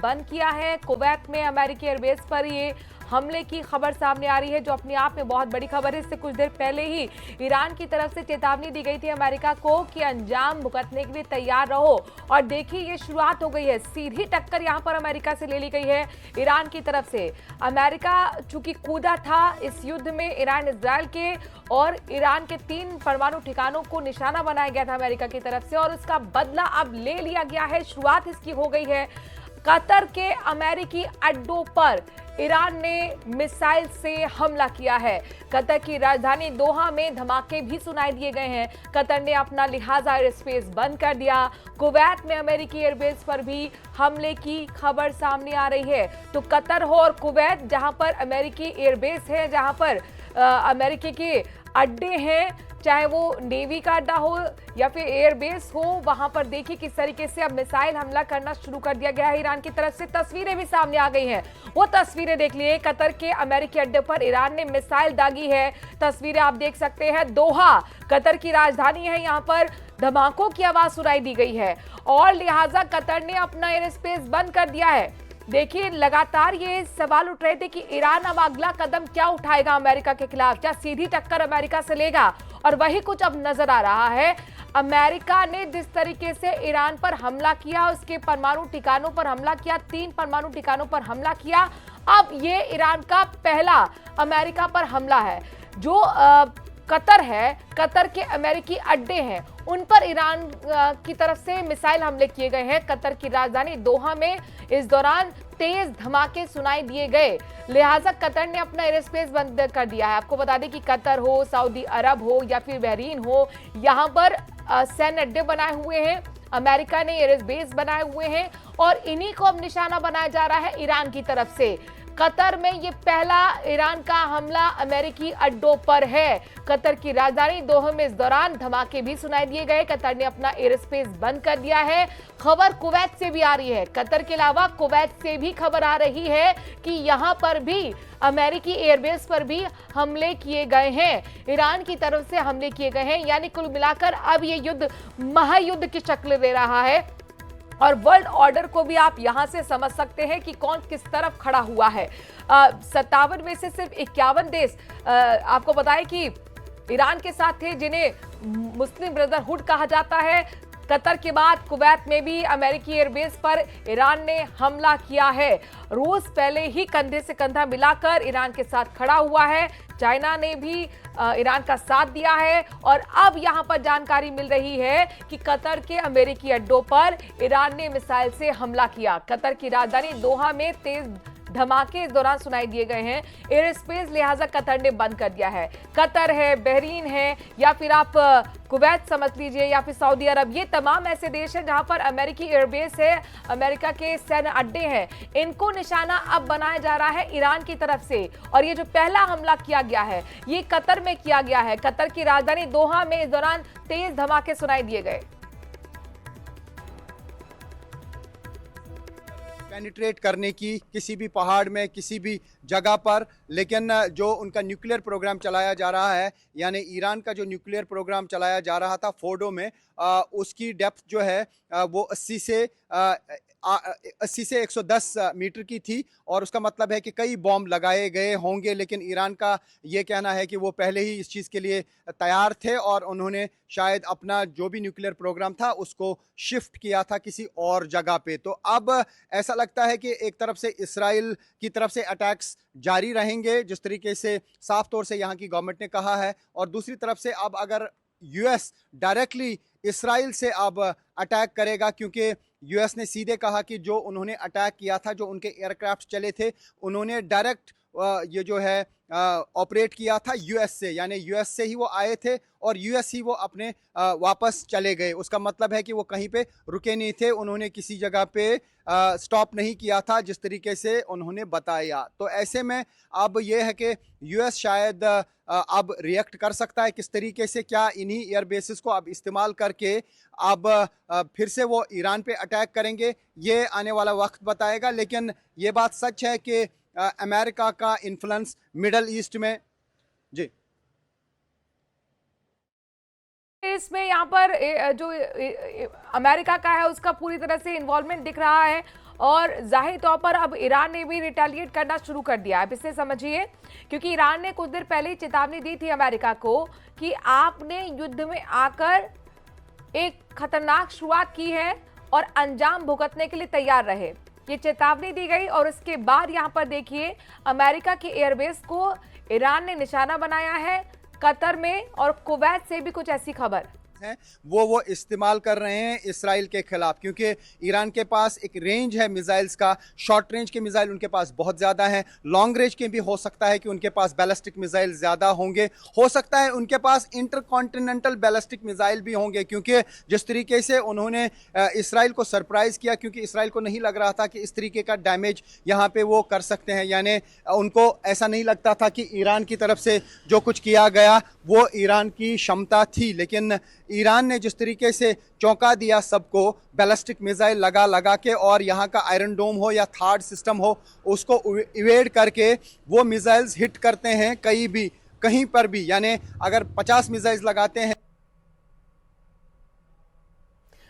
बंद किया है। कुवैत में अमेरिकी एयरबेस पर ये हमले की खबर सामने आ रही है, जो अपने आप में बहुत बड़ी खबर है। इससे कुछ देर पहले ही ईरान की तरफ से चेतावनी दी गई थी अमेरिका को कि अंजाम भुगतने के लिए तैयार रहो। और देखिए ये शुरुआत हो गई है, सीधी टक्कर यहां पर अमेरिका से ले ली गई है ईरान की तरफ से। अमेरिका चूंकि कूदा था इस युद्ध में ईरान इजरायल के, और ईरान के 3 परमाणु ठिकानों को निशाना बनाया गया था अमेरिका की तरफ से, और उसका बदला अब ले लिया गया है। शुरुआत इसकी हो गई है। कतर के अमेरिकी अड्डों पर ईरान ने मिसाइल से हमला किया है। कतर की राजधानी दोहा में धमाके भी सुनाई दिए गए हैं। कतर ने अपना लिहाजा एयर स्पेस बंद कर दिया। कुवैत में अमेरिकी एयरबेस पर भी हमले की खबर सामने आ रही है। तो कतर हो और कुवैत, जहां पर अमेरिकी एयरबेस है, जहां पर अमेरिकी के अड्डे हैं, चाहे वो नेवी का अड्डा हो या फिर एयरबेस हो, वहां पर देखिए किस तरीके से अब मिसाइल हमला करना शुरू कर दिया गया है ईरान की तरफ से। तस्वीरें भी सामने आ गई हैं, वो तस्वीरें देख लिए। कतर के अमेरिकी अड्डे पर ईरान ने मिसाइल दागी है। तस्वीरें आप देख सकते हैं। दोहा कतर की राजधानी है, यहाँ पर धमाकों की आवाज सुनाई दी गई है, और लिहाजा कतर ने अपना एयर स्पेस बंद कर दिया है। देखिए लगातार ये सवाल उठ रहे थे कि ईरान अब अगला कदम क्या उठाएगा अमेरिका के खिलाफ, क्या सीधी टक्कर अमेरिका से लेगा, और वही कुछ अब नजर आ रहा है। अमेरिका ने जिस तरीके से ईरान पर हमला किया, उसके परमाणु ठिकानों पर हमला किया, 3 परमाणु ठिकानों पर हमला किया, अब ये ईरान का पहला अमेरिका पर हमला है। जो कतर है, कतर के अमेरिकी अड्डे हैं, उन पर ईरान की तरफ से मिसाइल हमले किए गए हैं। कतर की राजधानी दोहा में इस दौरान तेज धमाके सुनाई दिए गए, लिहाजा कतर ने अपना एयर स्पेस बंद कर दिया है। आपको बता दें कि कतर हो, सऊदी अरब हो या फिर बहरीन हो, यहाँ पर सैन्य अड्डे बनाए हुए हैं। अमेरिका ने एयर बेस बनाए हुए हैं, और इन्हीं को अब निशाना बनाया जा रहा है ईरान की तरफ से। कतर में ये पहला ईरान का हमला अमेरिकी अड्डों पर है। कतर की राजधानी दोहा में इस दौरान धमाके भी सुनाई दिए गए। कतर ने अपना एयर स्पेस बंद कर दिया है। खबर कुवैत से भी आ रही है, कतर के अलावा कुवैत से भी खबर आ रही है कि यहां पर भी अमेरिकी एयरबेस पर भी हमले किए गए हैं, ईरान की तरफ से हमले किए गए हैं। यानी कुल मिलाकर अब ये युद्ध महायुद्ध की शक्ल ले रहा है, और वर्ल्ड ऑर्डर को भी आप यहां से समझ सकते हैं कि कौन किस तरफ खड़ा हुआ है। 57 में से सिर्फ 51 देश आपको बताएं कि ईरान के साथ थे, जिन्हें मुस्लिम ब्रदरहुड कहा जाता है। कतर के बाद कुवैत में भी अमेरिकी एयरबेस पर ईरान ने हमला किया है। रूस पहले ही कंधे से कंधा मिलाकर ईरान के साथ खड़ा हुआ है। चाइना ने भी ईरान का साथ दिया है, और अब यहां पर जानकारी मिल रही है कि कतर के अमेरिकी अड्डों पर ईरान ने मिसाइल से हमला किया। कतर की राजधानी दोहा में तेज धमाके इस दौरान सुनाई दिए गए हैं। एयर स्पेस लिहाजा कतर ने बंद कर दिया है। कतर है, बहरीन है, या फिर आप कुवैत समझ लीजिए, या फिर सऊदी अरब, ये तमाम ऐसे देश हैं जहां पर अमेरिकी एयरबेस है, अमेरिका के सैन्य अड्डे हैं। इनको निशाना अब बनाया जा रहा है ईरान की तरफ से। और ये जो पहला हमला किया गया है, ये कतर में किया गया है। कतर की राजधानी दोहा में इस दौरान तेज धमाके सुनाई दिए गए। पेनिट्रेट करने की किसी भी पहाड़ में, किसी भी जगह पर, लेकिन जो उनका न्यूक्लियर प्रोग्राम चलाया जा रहा है, यानी ईरान का जो न्यूक्लियर प्रोग्राम चलाया जा रहा था फोर्डो में, उसकी डेप्थ जो है वो 80 से 110 मीटर की थी, और उसका मतलब है कि कई बॉम्ब लगाए गए होंगे। लेकिन ईरान का ये कहना है कि वो पहले ही इस चीज़ के लिए तैयार थे, और उन्होंने शायद अपना जो भी न्यूक्लियर प्रोग्राम था उसको शिफ्ट किया था किसी और जगह पे। तो अब ऐसा लगता है कि एक तरफ से इसराइल की तरफ से अटैक्स जारी रहेंगे, जिस तरीके से साफ तौर से यहाँ की गवर्नमेंट ने कहा है, और दूसरी तरफ से अब अगर यूएस डायरेक्टली इसराइल से अब अटैक करेगा, क्योंकि यूएस ने सीधे कहा कि जो उन्होंने अटैक किया था, जो उनके एयरक्राफ्ट चले थे, उन्होंने डायरेक्ट ये जो है ऑपरेट किया था यूएस से, यानी यूएस से ही वो आए थे और यूएस ही वो अपने वापस चले गए। उसका मतलब है कि वो कहीं पे रुके नहीं थे, उन्होंने किसी जगह पे स्टॉप नहीं किया था, जिस तरीके से उन्होंने बताया। तो ऐसे में अब ये है कि यूएस शायद अब रिएक्ट कर सकता है किस तरीके से, क्या इन्हीं एयर बेसिस को अब इस्तेमाल करके अब फिर से वो ईरान पे अटैक करेंगे, ये आने वाला वक्त बताएगा। लेकिन ये बात सच है कि अमेरिका का इन्फ्लुएंस मिडल ईस्ट में जी इसमें यहाँ पर जो अमेरिका का है उसका पूरी तरह से इन्वॉल्वमेंट दिख रहा है। और जाहिर तौर पर अब ईरान ने भी रिटेलिएट करना शुरू कर दिया है। अब इसे समझिए, क्योंकि ईरान ने कुछ देर पहले ही चेतावनी दी थी अमेरिका को कि आपने युद्ध में आकर एक खतरनाक शुरुआत की है और अंजाम भुगतने के लिए तैयार रहे, ये चेतावनी दी गई। और उसके बाद यहां पर देखिए, अमेरिका के एयरबेस को ईरान ने निशाना बनाया है। कतर में और कुवैत से भी कुछ ऐसी खबर हैं वो इस्तेमाल कर रहे हैं इसराइल के खिलाफ, क्योंकि ईरान के पास एक रेंज है मिसाइल्स का। शॉर्ट रेंज के मिसाइल उनके पास बहुत ज़्यादा हैं, लॉन्ग रेंज के भी हो सकता है कि उनके पास बैलिस्टिक मिसाइल ज़्यादा होंगे, हो सकता है उनके पास इंटरकॉन्टिनेंटल बैलिस्टिक मिसाइल भी होंगे, क्योंकि जिस तरीके से उन्होंने इसराइल को सरप्राइज़ किया, क्योंकि इसराइल को नहीं लग रहा था कि इस तरीके का डैमेज यहाँ पे वो कर सकते हैं। यानी उनको ऐसा नहीं लगता था कि ईरान की तरफ से जो कुछ किया गया वो ईरान की क्षमता थी, लेकिन ईरान ने जिस तरीके से चौंका दिया सबको, बैलिस्टिक मिसाइल लगा के, और यहाँ का आयरन डोम हो या थार्ड सिस्टम हो उसको इवेड करके वो मिसाइल्स हिट करते हैं कहीं पर भी। यानी अगर 50 मिसाइल्स लगाते हैं।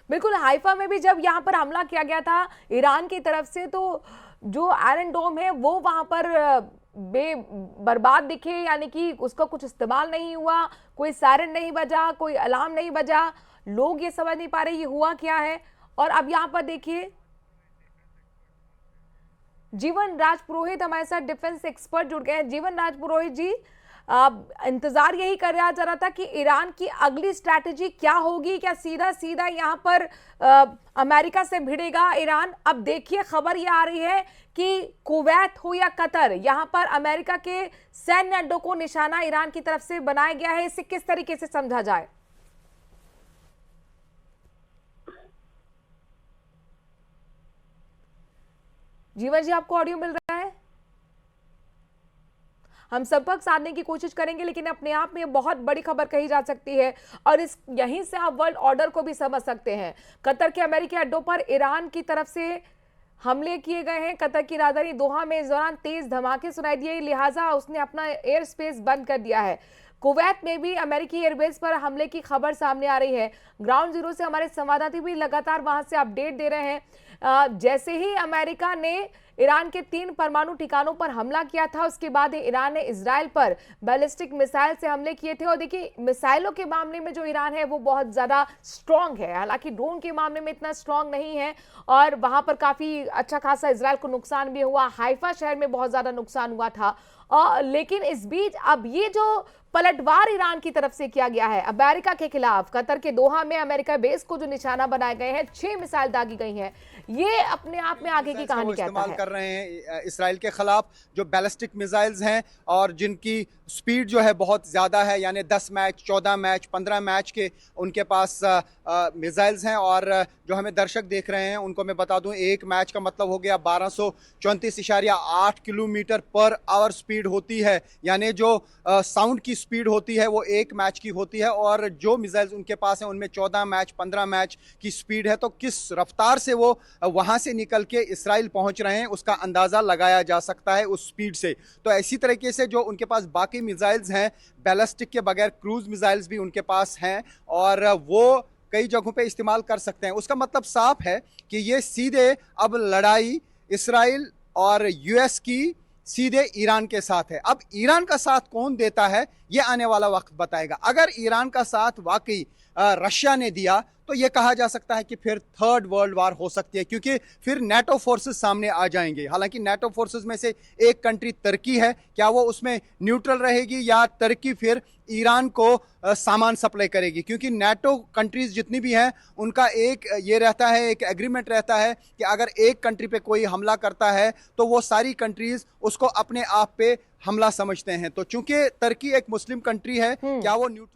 बिल्कुल, हाइफा में भी जब यहाँ पर हमला किया गया था ईरान की तरफ से, तो जो आयरन डोम है वो वहां पर बर्बाद दिखे, यानी कि उसका कुछ इस्तेमाल नहीं हुआ, कोई सायरन नहीं बजा, कोई अलार्म नहीं बजा। लोग ये समझ नहीं पा रहे ये हुआ क्या है। और अब यहाँ पर देखिए, जीवन राज पुरोहित हमारे साथ डिफेंस एक्सपर्ट जुड़ गए हैं। जीवन राज पुरोहित जी, इंतजार यही कर रहा जा रहा था कि ईरान की अगली स्ट्रैटेजी क्या होगी, क्या सीधा सीधा यहाँ पर अमेरिका से भिड़ेगा ईरान। अब देखिए, खबर ये आ रही है कि कुवैत हो या कतर, यहाँ पर अमेरिका के सैन्य अड्डों को निशाना ईरान की तरफ से बनाया गया है। इसे किस तरीके से समझा जाए? जीवन जी, आपको ऑडियो मिल रहा है? हम संपर्क साधने की कोशिश करेंगे, लेकिन अपने आप में बहुत बड़ी खबर कही जा सकती है और यहीं से आप वर्ल्ड ऑर्डर को भी समझ सकते हैं। कतर के अमेरिकी अड्डों पर ईरान की तरफ से हमले किए गए हैं। कतर की राजधानी दोहा में इस दौरान तेज धमाके सुनाई दिए, लिहाजा उसने अपना एयर स्पेस बंद कर दिया है। कुवैत में भी अमेरिकी एयरबेस पर हमले की खबर सामने आ रही है। ग्राउंड जीरो से हमारे संवाददाता भी लगातार वहां से अपडेट दे रहे हैं। जैसे ही अमेरिका ने ईरान के 3 परमाणु ठिकानों पर हमला किया था, उसके बाद ईरान ने इजराइल पर बैलिस्टिक मिसाइल से हमले किए थे। और देखिए, मिसाइलों के मामले में जो ईरान है वो बहुत ज्यादा स्ट्रांग है, हालांकि ड्रोन के मामले में इतना स्ट्रांग नहीं है। और वहां पर काफी अच्छा खासा इजराइल को नुकसान भी हुआ, हाइफा शहर में बहुत ज्यादा नुकसान हुआ था। लेकिन इस बीच अब ये जो पलटवार ईरान की तरफ से किया गया है अमेरिका के खिलाफ, कतर के दोहा में अमेरिका बेस को जो निशाना बनाए गए हैं, 6 मिसाइल दागी गई हैं, ये अपने आप में आगे की कहानी कहता है। कर रहे हैं इसराइल के खिलाफ जो बैलिस्टिक मिसाइल्स हैं और जिनकी स्पीड जो है बहुत ज़्यादा है, यानी 10 मैच 14 मैच 15 मैच के उनके पास मिसाइल्स हैं। और जो हमें दर्शक देख रहे हैं उनको मैं बता दूं, एक मैच का मतलब हो गया 1234.8 किलोमीटर पर आवर स्पीड होती है, यानी जो साउंड की स्पीड होती है वो एक मैच की होती है। और जो मिसाइल्स उनके पास हैं उनमें 14 मैच 15 मैच की स्पीड है। तो किस रफ्तार से वो वहां से निकल के इसराइल पहुंच रहे हैं उसका अंदाजा लगाया जा सकता है उस स्पीड से। तो ऐसी तरीके से जो उनके पास बाकी मिसाइल्स हैं, बैलिस्टिक के बगैर क्रूज मिसाइल्स भी उनके पास हैं और वो कई जगहों पे इस्तेमाल कर सकते हैं। उसका मतलब साफ है कि ये सीधे अब लड़ाई इसराइल और यूएस की सीधे ईरान के साथ है। अब ईरान का साथ कौन देता है ये आने वाला वक्त बताएगा। अगर ईरान का साथ वाकई रशिया ने दिया तो ये कहा जा सकता है कि फिर थर्ड वर्ल्ड वार हो सकती है, क्योंकि फिर नेटो फोर्सेस सामने आ जाएंगे। हालांकि नेटो फोर्सेस में से एक कंट्री तुर्की है, क्या वो उसमें न्यूट्रल रहेगी या तुर्की फिर ईरान को सामान सप्लाई करेगी? क्योंकि नेटो कंट्रीज जितनी भी हैं उनका एक ये रहता है, एक एग्रीमेंट रहता है कि अगर एक कंट्री पे कोई हमला करता है तो वो सारी कंट्रीज उसको अपने आप पे हमला समझते हैं। तो चूंकि तुर्की एक मुस्लिम कंट्री है, क्या वो न्यूट्रल?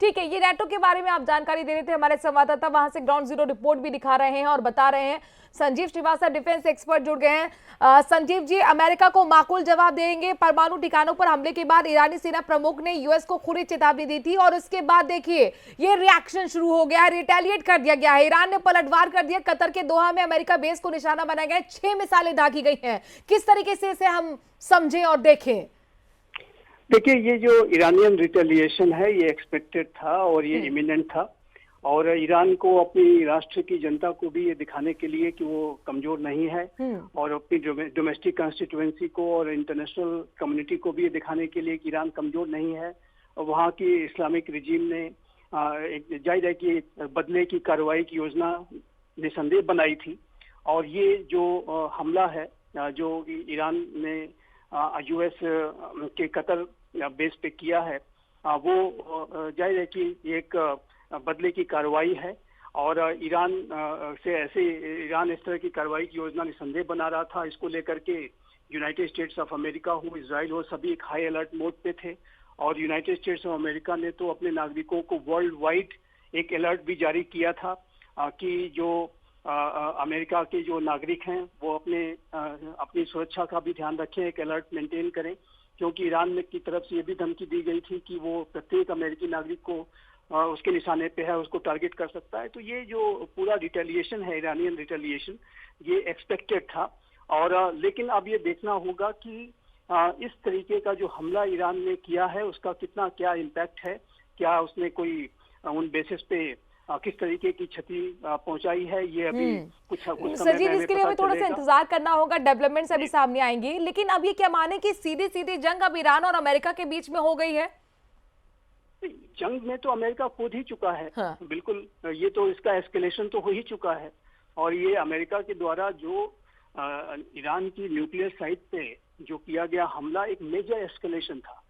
ठीक है, ये नेटो के बारे में आप जानकारी दे रहे थे, हमारे संवाददाता वहां से ग्राउंड जीरो रिपोर्ट भी दिखा रहे हैं और बता रहे हैं। संजीव श्रीवास्तव डिफेंस एक्सपर्ट जुड़ गए हैं। संजीव जी, अमेरिका को माकूल जवाब देंगे? परमाणु ठिकानों पर हमले के बाद ईरानी सेना प्रमुख ने यूएस को खुली चेतावनी दी थी और उसके बाद देखिए ये रिएक्शन शुरू हो गया है, रिटेलिएट कर दिया गया है, ईरान ने पलटवार कर दिया। कतर के दोहा में अमेरिका बेस को निशाना बनाया गया, 6 मिसाइलें दागी गई हैं। किस तरीके से इसे हम समझें और देखें? देखिए, ये जो ईरानियन रिटेलिएशन है ये एक्सपेक्टेड था और ये इमिनेंट था। और ईरान को अपनी राष्ट्र की जनता को भी ये दिखाने के लिए कि वो कमजोर नहीं है, और अपनी डोमेस्टिक कॉन्स्टिट्यूएंसी को और इंटरनेशनल कम्युनिटी को भी ये दिखाने के लिए कि ईरान कमजोर नहीं है। और वहाँ की इस्लामिक रिजीम ने एक जाहिर है कि बदले की कार्रवाई की योजना निसंदेह बनाई थी। और ये जो हमला है जो ईरान ने यूएस के कतर बेस पे किया है, वो जाहिर है कि एक बदले की कार्रवाई है। और ईरान इस तरह की कार्रवाई की योजना निसंदेह बना रहा था। इसको लेकर के यूनाइटेड स्टेट्स ऑफ अमेरिका हो, इजराइल हो, सभी एक हाई अलर्ट मोड पे थे। और यूनाइटेड स्टेट्स ऑफ अमेरिका ने तो अपने नागरिकों को वर्ल्ड वाइड एक अलर्ट भी जारी किया था कि जो अमेरिका के जो नागरिक हैं वो अपनी सुरक्षा का भी ध्यान रखें, एक अलर्ट मेंटेन करें, क्योंकि ईरान की तरफ से ये भी धमकी दी गई थी कि वो प्रत्येक अमेरिकी नागरिक को उसके निशाने पे है, उसको टारगेट कर सकता है। तो ये जो पूरा रिटेलिएशन है, ईरानियन रिटेलिएशन, ये एक्सपेक्टेड था। और लेकिन अब ये देखना होगा कि इस तरीके का जो हमला ईरान ने किया है उसका क्या इम्पैक्ट है, क्या उसने कोई उन बेसिस पे किस तरीके की क्षति पहुंचाई है, ये अभी कुछ सर जी, इसके लिए हमें थोड़ा सा इंतजार करना होगा, डेवलपमेंट्स अभी सामने आएंगी। लेकिन अब ये क्या माने कि सीधी सीधी जंग अब ईरान और अमेरिका के बीच में हो गई है? जंग में तो अमेरिका कूद ही चुका है। हाँ। बिल्कुल, ये तो इसका एस्केलेशन तो हो ही चुका है। और ये अमेरिका के द्वारा जो ईरान की न्यूक्लियर साइट पे जो किया गया हमला एक मेजर एस्केलेशन था।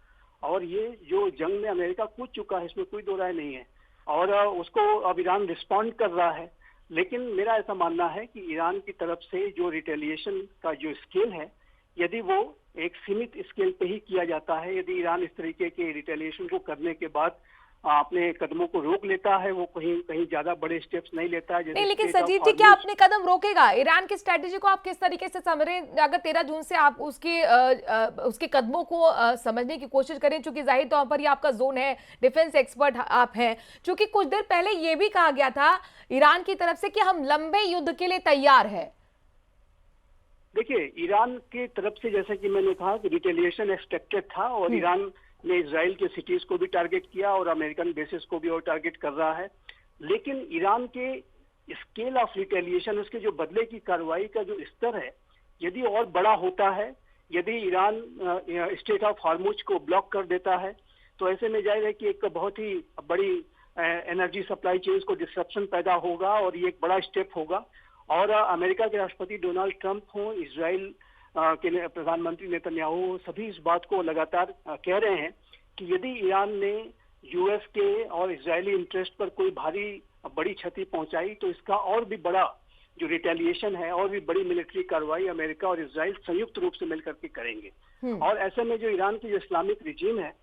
और ये जो जंग में अमेरिका कूद चुका है, इसमें कोई दो राय नहीं है। और उसको अब ईरान रिस्पॉन्ड कर रहा है। लेकिन मेरा ऐसा मानना है कि ईरान की तरफ से जो रिटेलिएशन का जो स्केल है, यदि वो एक सीमित स्केल पे ही किया जाता है, यदि ईरान इस तरीके के रिटेलिएशन को करने के बाद अपने कदमों को रोक लेता है, वो कहीं ज्यादा बड़े स्टेप्स नहीं लेता है। नहीं, लेकिन सजीव जी, क्या अपने कदम रोकेगा? ईरान की स्ट्रेटेजी को आप किस तरीके से समझ रहे हैं? अगर 13 जून से आप उसके कदमों को समझने की कोशिश करें, चूंकि जाहिर तौर पर ये आपका जोन है, डिफेंस एक्सपर्ट आप हैं, चूंकि कुछ देर पहले ये भी कहा गया था ईरान की तरफ से कि हम लंबे युद्ध के लिए तैयार है। देखिए, ईरान की तरफ से जैसा कि मैंने कहा कि रिटेलिएशन एक्सपेक्टेड था, और ईरान ने इजराइल के सिटीज को भी टारगेट किया और अमेरिकन बेसिस को भी और टारगेट कर रहा है। लेकिन ईरान के स्केल ऑफ रिटेलिएशन, उसके जो बदले की कार्रवाई का जो स्तर है, यदि और बड़ा होता है, यदि ईरान स्टेट ऑफ हॉर्मुज को ब्लॉक कर देता है, तो ऐसे में जाहिर है कि एक बहुत ही बड़ी एनर्जी सप्लाई चेन्स को डिस्ट्रप्शन पैदा होगा और ये एक बड़ा स्टेप होगा। और अमेरिका के राष्ट्रपति डोनाल्ड ट्रंप हो, इजराइल के प्रधानमंत्री नेतन्याहू, सभी इस बात को लगातार कह रहे हैं कि यदि ईरान ने यूएस के और इजरायली इंटरेस्ट पर कोई बड़ी क्षति पहुंचाई, तो इसका और भी बड़ा जो रिटेलिएशन है, और भी बड़ी मिलिट्री कार्रवाई अमेरिका और इजराइल संयुक्त रूप से मिलकर के करेंगे। और ऐसे में जो ईरान की जो इस्लामिक रिजीम है,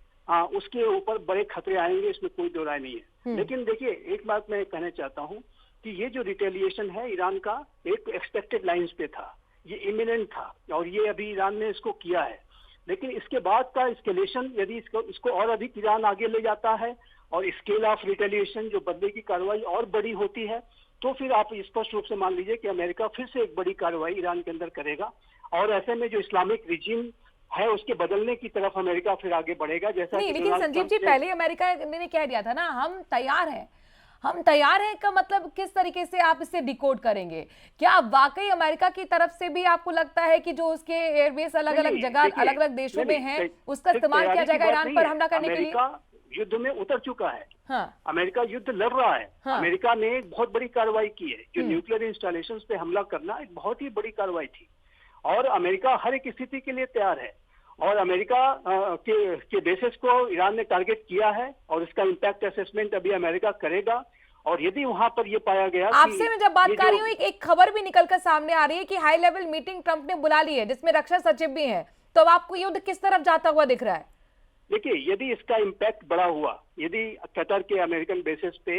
उसके ऊपर बड़े खतरे आएंगे, इसमें कोई दो राय नहीं है। लेकिन देखिए, एक बात मैं कहना चाहता हूँ कि ये जो रिटेलिएशन है ईरान का, एक एक्सपेक्टेड लाइंस पे था, ये इमिनेंट था, और ये अभी ईरान ने इसको किया है। लेकिन इसके बाद का एस्केलेशन, यदि इसको और अधिक ईरान आगे ले जाता है और स्केल ऑफ रिटेलिएशन, जो बदले की कार्रवाई और बड़ी होती है, तो फिर आप स्पष्ट रूप से मान लीजिए कि अमेरिका फिर से एक बड़ी कार्रवाई ईरान के अंदर करेगा। और ऐसे में जो इस्लामिक रिजीम है उसके बदलने की तरफ अमेरिका फिर आगे बढ़ेगा। जैसा नहीं, लेकिन संजीव जी, पहले अमेरिका ने कह दिया था ना, हम तैयार हैं का मतलब किस तरीके से आप इसे डिकोड करेंगे? क्या वाकई अमेरिका की तरफ से भी आपको लगता है कि जो उसके एयरबेस अलग अलग जगह, अलग अलग देशों में हैं, उसका इस्तेमाल किया जाएगा ईरान पर हमला करने के लिए? अमेरिका युद्ध में उतर चुका है। हाँ। अमेरिका युद्ध लड़ रहा है। हाँ। अमेरिका ने एक बहुत बड़ी कार्रवाई की है। जो न्यूक्लियर इंस्टॉलेशन पे हमला करना एक बहुत ही बड़ी कार्रवाई थी, और अमेरिका हर एक स्थिति के लिए तैयार है। और अमेरिका के बेसिस को ईरान ने टारगेट किया है, और इसका इम्पैक्ट असेसमेंट अभी अमेरिका करेगा। और यदि वहां पर ये पाया गया, आपसे मैं जब बात कर रही हूँ, एक खबर भी निकलकर सामने आ रही है कि हाई लेवल मीटिंग ट्रंप ने बुला ली है, जिसमें रक्षा सचिव भी हैं, तो अब आपको युद्ध किस तरफ जाता हुआ दिख रहा है? देखिए, यदि इसका इम्पैक्ट बड़ा हुआ, यदि कतर के अमेरिकन बेसिस पे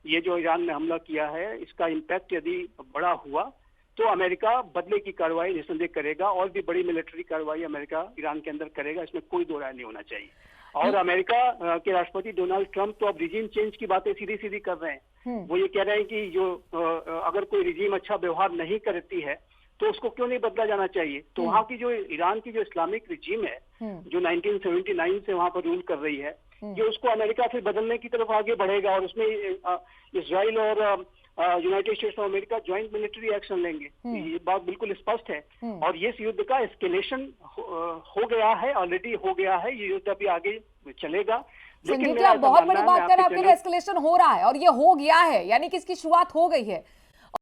ये जो ईरान ने हमला किया है, इसका इम्पैक्ट यदि बड़ा हुआ, तो अमेरिका बदले की कार्रवाई निसंदेह करेगा, और भी बड़ी मिलिट्री कार्रवाई अमेरिका ईरान के अंदर करेगा। इसमें कोई दो राय नहीं होना चाहिए। और अमेरिका के राष्ट्रपति डोनाल्ड ट्रंप तो अब रिजीम चेंज की बातें सीधी सीधी कर रहे हैं। वो ये कह रहे हैं कि जो अगर कोई रिजीम अच्छा व्यवहार नहीं करती है, तो उसको क्यों नहीं बदला जाना चाहिए? तो वहाँ की जो ईरान की जो इस्लामिक रिजीम है, जो 1979 से वहाँ पर रूल कर रही है, ये उसको अमेरिका फिर बदलने की तरफ आगे बढ़ेगा और उसमें इसराइल और United states of America joint military action लेंगे। ये बात बिल्कुल स्पष्ट है। और ये युद्ध का एस्केलेशन हो गया है, ऑलरेडी हो गया है। ये युद्ध अभी आगे चलेगा। संजीव जी, आप बहुत बड़ी बात कर रहे हैं, आपके लिए एस्केलेशन हो रहा है और ये हो गया है, यानी कि इसकी शुरुआत हो गई है।